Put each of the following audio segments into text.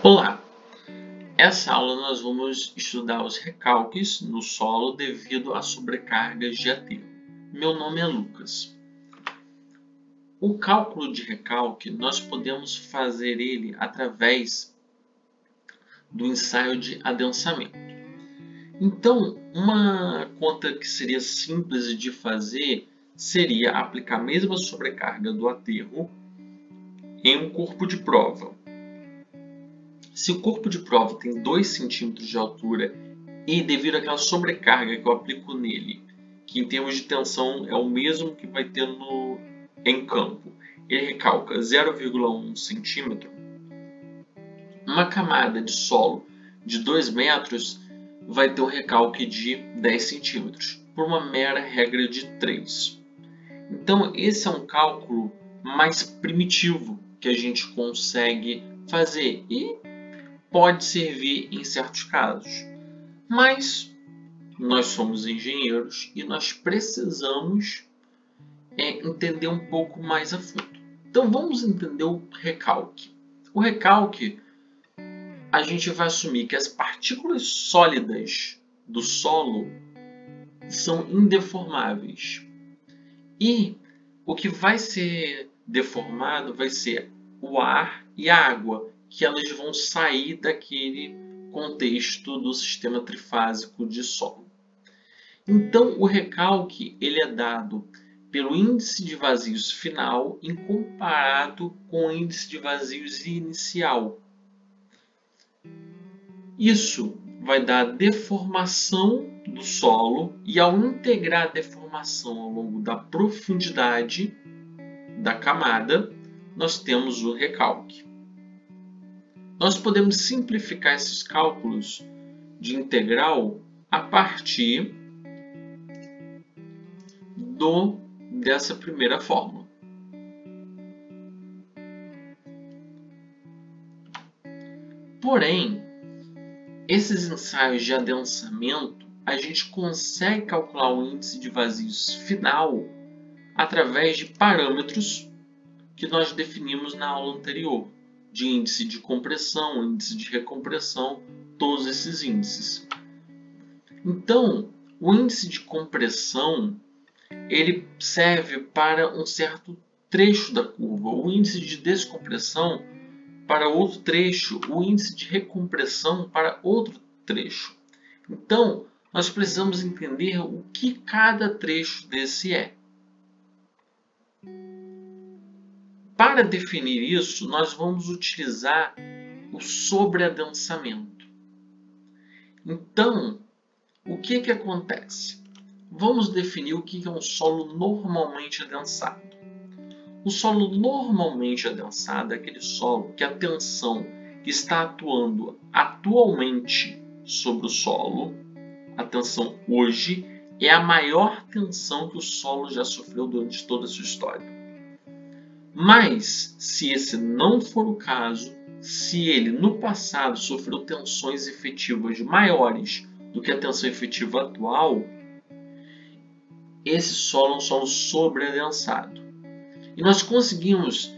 Olá! Essa aula nós vamos estudar os recalques no solo devido a sobrecargas de aterro. Meu nome é Lucas. O cálculo de recalque nós podemos fazer ele através do ensaio de adensamento. Então, uma conta que seria simples de fazer seria aplicar a mesma sobrecarga do aterro em um corpo de prova. Se o corpo de prova tem 2 centímetros de altura e devido àquela sobrecarga que eu aplico nele, que em termos de tensão é o mesmo que vai ter em campo, ele recalca 0,1 centímetro, uma camada de solo de 2 metros vai ter um recalque de 10 centímetros, por uma mera regra de 3. Então esse é um cálculo mais primitivo que a gente consegue fazer e pode servir em certos casos, mas nós somos engenheiros e nós precisamos entender um pouco mais a fundo. Então vamos entender o recalque. O recalque, a gente vai assumir que as partículas sólidas do solo são indeformáveis e o que vai ser deformado vai ser o ar e a água, que elas vão sair daquele contexto do sistema trifásico de solo. Então, o recalque ele é dado pelo índice de vazios final comparado com o índice de vazios inicial. Isso vai dar a deformação do solo e, ao integrar a deformação ao longo da profundidade da camada, nós temos o recalque. Nós podemos simplificar esses cálculos de integral a partir dessa primeira fórmula. Porém, esses ensaios de adensamento, a gente consegue calcular o índice de vazios final através de parâmetros que nós definimos na aula anterior, de índice de compressão, índice de recompressão, todos esses índices. Então, o índice de compressão ele serve para um certo trecho da curva, o índice de descompressão para outro trecho, o índice de recompressão para outro trecho. Então, nós precisamos entender o que cada trecho desse é. Para definir isso, nós vamos utilizar o sobreadensamento. Então, o que acontece? Vamos definir o que é um solo normalmente adensado. O solo normalmente adensado é aquele solo que a tensão que está atuando atualmente sobre o solo, a tensão hoje, é a maior tensão que o solo já sofreu durante toda a sua história. Mas, se esse não for o caso, se ele no passado sofreu tensões efetivas maiores do que a tensão efetiva atual, esse solo é um solo sobreadensado. E nós conseguimos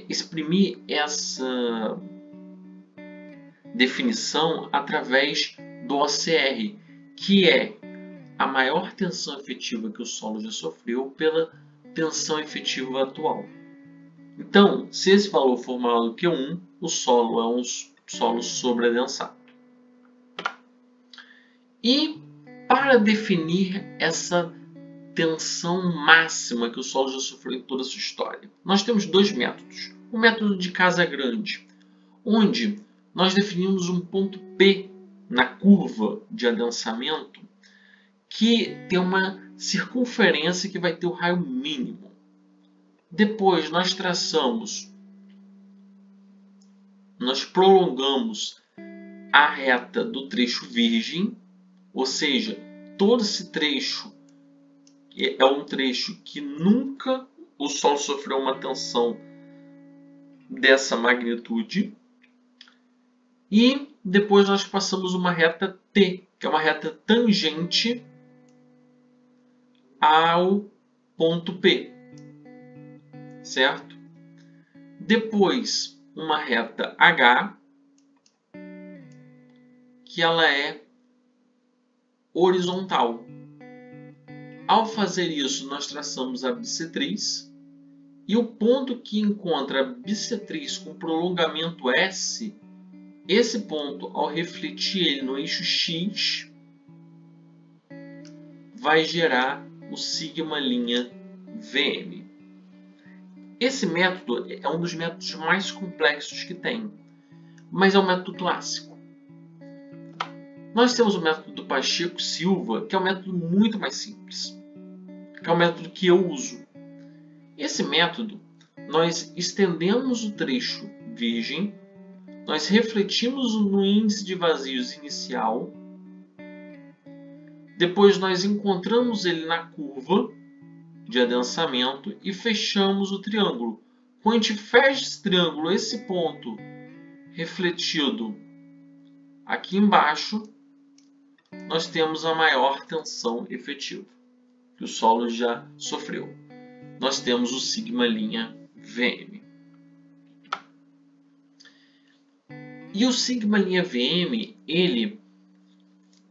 exprimir essa definição através do OCR, que é a maior tensão efetiva que o solo já sofreu pela tensão efetiva atual. Então, se esse valor for maior do que 1, o solo é um solo sobreadensado. E para definir essa tensão máxima que o solo já sofreu em toda a sua história, nós temos 2 métodos. O método de Casagrande, onde nós definimos um ponto P na curva de adensamento que tem uma circunferência que vai ter o raio mínimo. Depois nós prolongamos a reta do trecho virgem, ou seja, todo esse trecho é um trecho que nunca o solo sofreu uma tensão dessa magnitude. E depois nós passamos uma reta T, que é uma reta tangente ao ponto P, certo? Depois uma reta H, que ela é horizontal. Ao fazer isso, nós traçamos a bissetriz, e o ponto que encontra a bissetriz com prolongamento S, esse ponto, ao refletir ele no eixo X, vai gerar o sigma' VM. Esse método é um dos métodos mais complexos que tem, mas é um método clássico. Nós temos o método do Pacheco-Silva, que é um método muito mais simples, que é o método que eu uso. Esse método, nós estendemos o trecho virgem, nós refletimos no índice de vazios inicial, depois nós encontramos ele na curva de adensamento e fechamos o triângulo. Quando a gente fecha esse triângulo, esse ponto refletido aqui embaixo, nós temos a maior tensão efetiva que o solo já sofreu. Nós temos o sigma' VM. E o sigma' VM, ele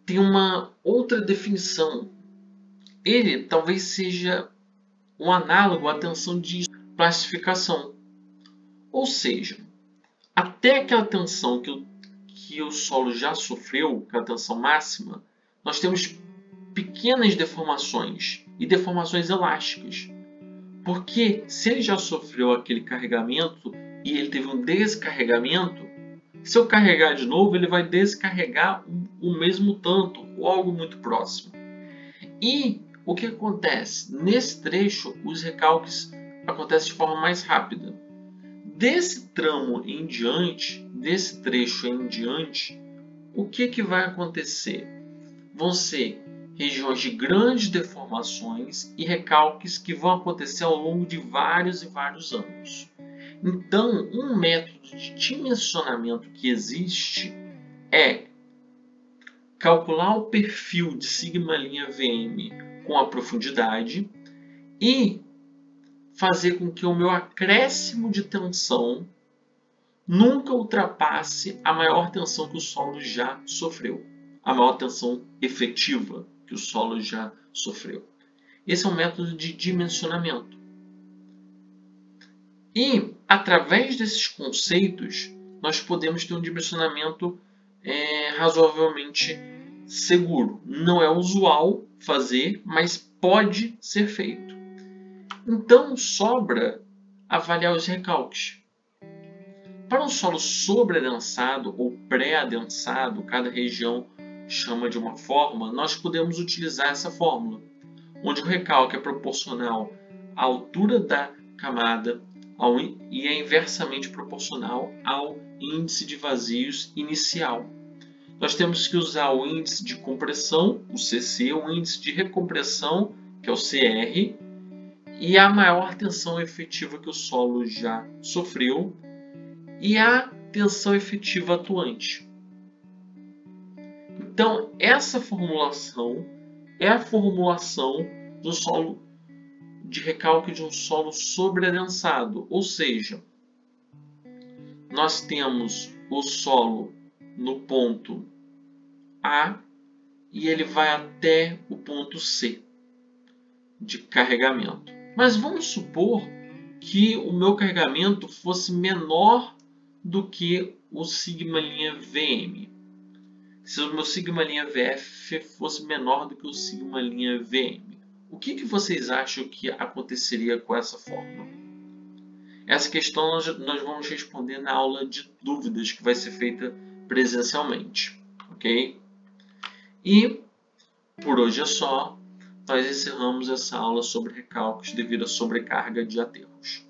tem uma outra definição. Ele talvez seja um análogo à tensão de plastificação. Ou seja, até aquela tensão que o solo já sofreu, que é a tensão máxima, nós temos pequenas deformações e deformações elásticas. Porque se ele já sofreu aquele carregamento e ele teve um descarregamento, se eu carregar de novo, ele vai descarregar o mesmo tanto ou algo muito próximo. E o que acontece? Nesse trecho, os recalques acontecem de forma mais rápida. Desse tramo em diante, desse trecho em diante, o que vai acontecer? Vão ser regiões de grandes deformações e recalques que vão acontecer ao longo de vários e vários anos. Então, um método de dimensionamento que existe é calcular o perfil de sigma' VM com a profundidade e fazer com que o meu acréscimo de tensão nunca ultrapasse a maior tensão que o solo já sofreu, a maior tensão efetiva que o solo já sofreu. Esse é um método de dimensionamento. E, através desses conceitos, nós podemos ter um dimensionamento razoavelmente seguro. Não é usual fazer, mas pode ser feito. Então, sobra avaliar os recalques. Para um solo sobreadensado ou pré-adensado, cada região chama de uma forma, nós podemos utilizar essa fórmula, onde o recalque é proporcional à altura da camada e é inversamente proporcional ao índice de vazios inicial. Nós temos que usar o índice de compressão, o CC, o índice de recompressão, que é o CR, e a maior tensão efetiva que o solo já sofreu, e a tensão efetiva atuante. Então, essa formulação é a formulação do solo de recalque de um solo sobreadensado, ou seja, nós temos o solo no ponto A e ele vai até o ponto C de carregamento. Mas vamos supor que o meu carregamento fosse menor do que o sigma' VM. Se o meu sigma' VF fosse menor do que o sigma' VM, o que vocês acham que aconteceria com essa fórmula? Essa questão nós vamos responder na aula de dúvidas que vai ser feita presencialmente, ok? E por hoje é só. Nós encerramos essa aula sobre recalques devido à sobrecarga de aterros.